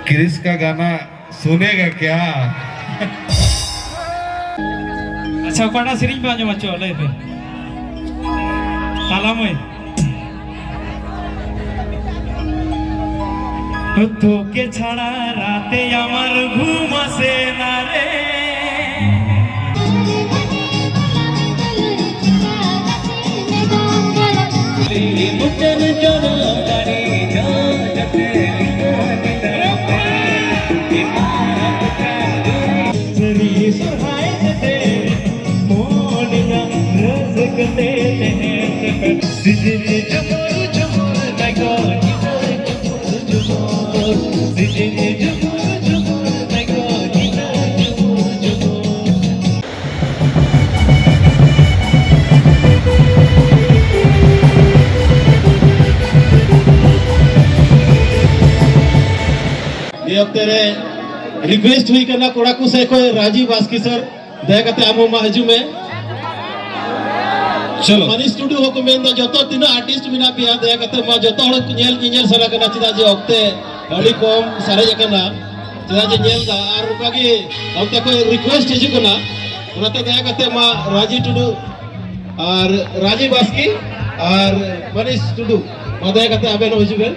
Chris का गाना सुनेगा क्या? अच्छा कोना सिरिंग पे आजम अच्छो ले पे ताला में तो के छाड़ा राते আমার ঘুম আসে না রে মুচন জন গাড়ি যাতে सरी सुहाए ते मोनिना रस कते ते सिजनी जमर जमर लाइको जमर सिजनी जमर जमर लाइको ये अब तेरे रिक्वेस्ट हुई करना कोड़ा को से कोई राजीव बास्की सर दया करते आमो महजू में चलो मनी स्टूडियो हो को मेन जो तो तीनों आर्टिस्ट बिना पिया दया करते मा जो तो ᱧᱮᱞ सारा करना चिदा जे ओक्ते अड़ी कम सारे जकना चिदा जे ᱧᱮᱞ दा आर रुका की ओक्ते कोई रिक्वेस्ट हिजु कना उनाते दया करते मा राजी टुडू और राजीव बास्की और मनी स्टूडियो मा दया करते आबे नो हिजु बेन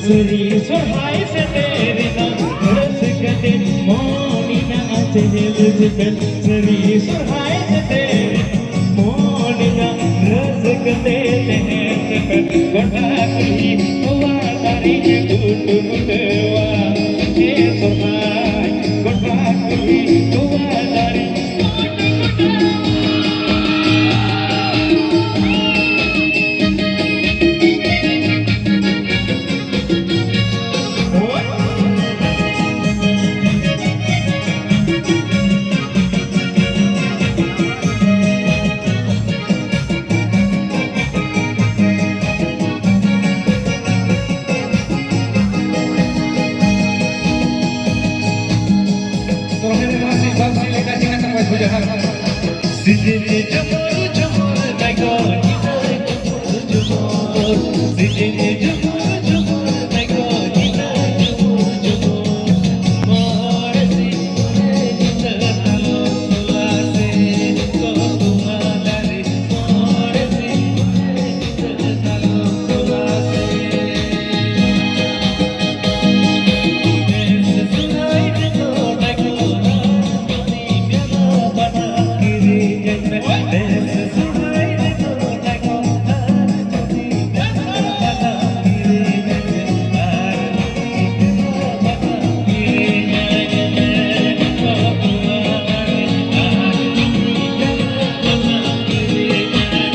सरी सुहाए से तेरे नाम रस कते मोनिना चेहरे सरी सुहाए से तेरे मोनिना रस कते गोटा की हुआ तारी टूट मुटवा हे सुहाए गोटा की हुआ तारी Sijini jumur jumur naiko hina jumur Sijini jumur jumur naiko hina jumur jumur More sijine hina talo tulase ko tumadari More sijine hina talo tulase Desa sunai jino naiko rani myana bana kiri jene Desa sunai jino naiko rani myana bana kiri jene Rani myana bana kiri jene Ko tumadari rani myana bana kiri jene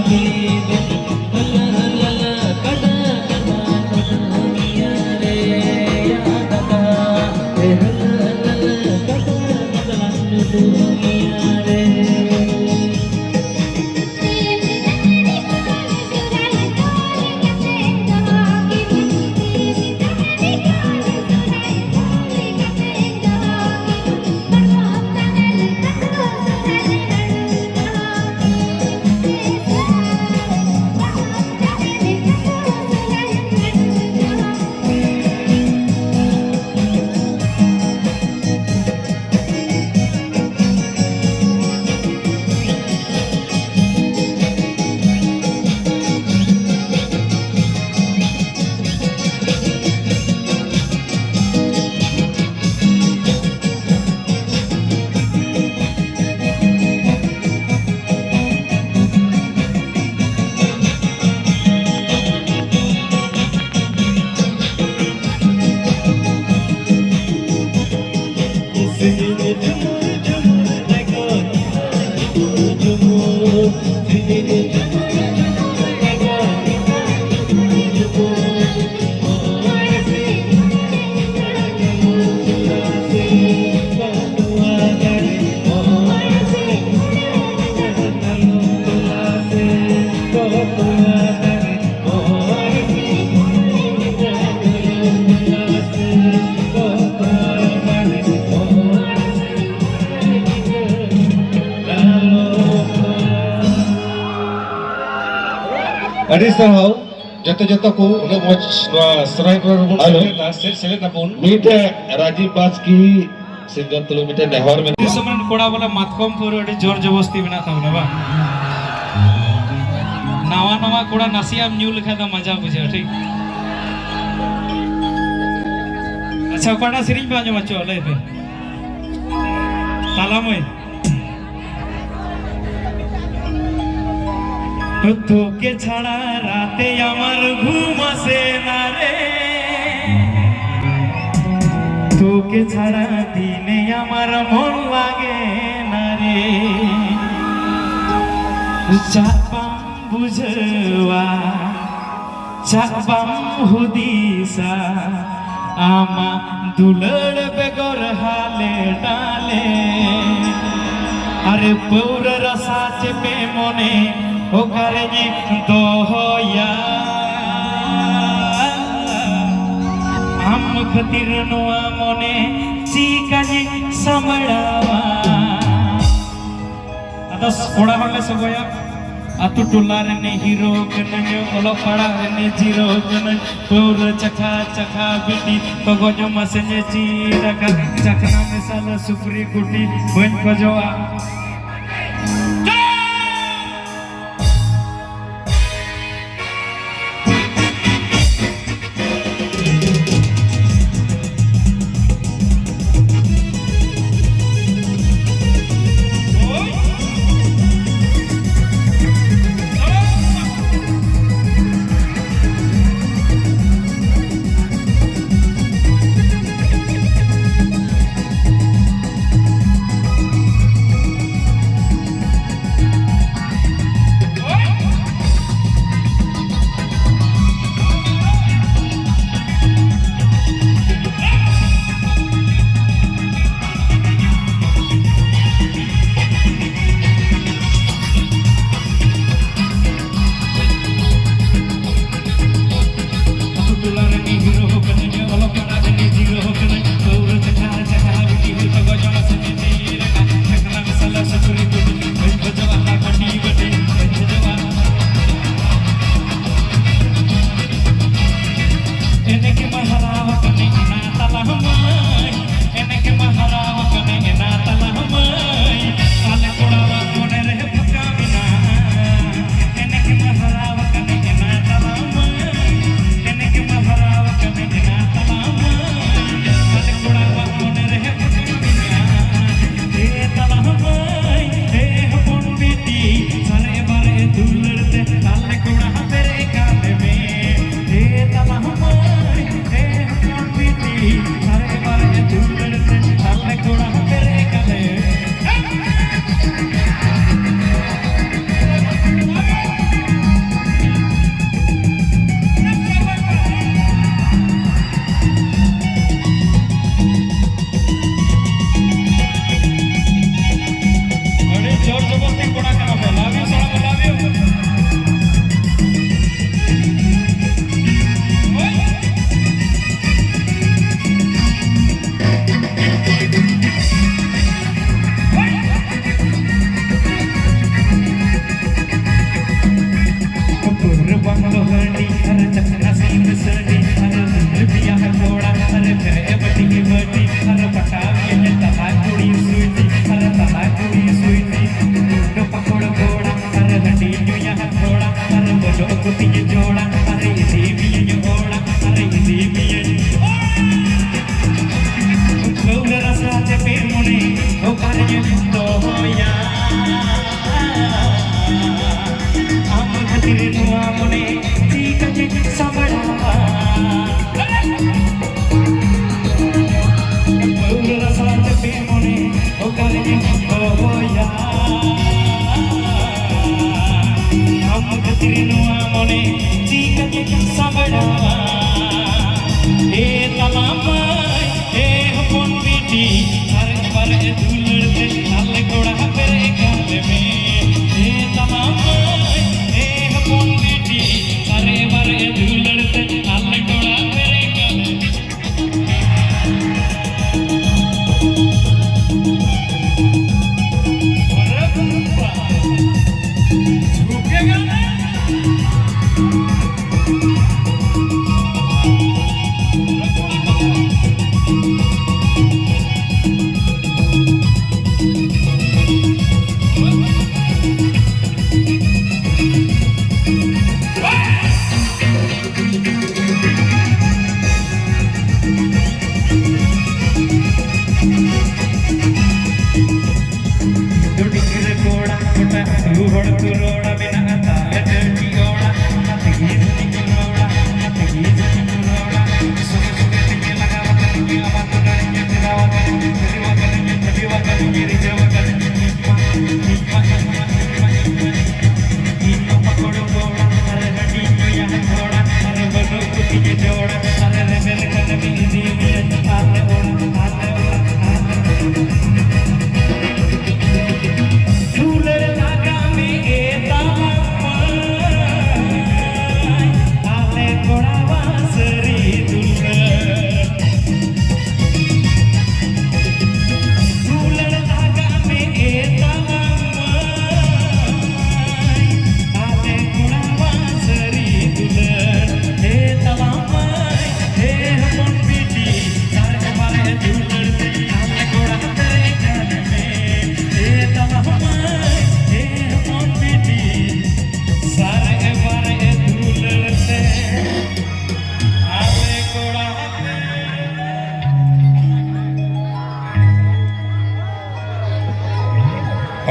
Be Adi sarau jatuh ko udah mau serai ko halo select अपन मीठे राजीव बाज की single kilometre नेहर में दिसमन कोड़ा वाला मातकम पूरा अड़ी जोर जबरदस्ती बना था ना बा नवा नवा कोड़ा नसियाम न्यू लिखा था मजा बुझे ठीक अच्छा कोड़ा सिरिंज बाजो मचो ले पे ताला में তোকে ছাড়া রাতে আমার ঘুম আসে না রে তোকে ছাড়া দিনে আমার মন লাগে না রে চাপাম বুঝवा চাপাম হুদিসা আমা দুলড় বেগর হালে ডালে আরে পৌর রসা চেপে মনে ओ करनी दोया हम खतिर नुआ मोने चीकाजी समड़ावा अदस कोड़ा हले सगोया अतु टुला रे हीरो कने ओलो पड़ा रे जीरो कने पूर चखा चखा बिटी तो गोजो मसने चीरा का चखना मिसाल सुपरी गुटी बन गजवा सुकरी नुआ मोने चीका के सबड़ावा ए तलामाय ए हपन बेटी हर बार दुलड़ते हाल गोड़ा पेरे गाल में ए तलामाय ए हपन बेटी हर बार दुलड़ते हाल गोड़ा पेरे गाल में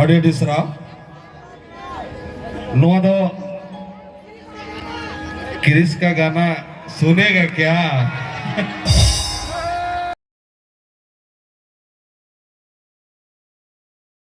अड़ी डिसरा क्रिस का गाना सुनेगा क्या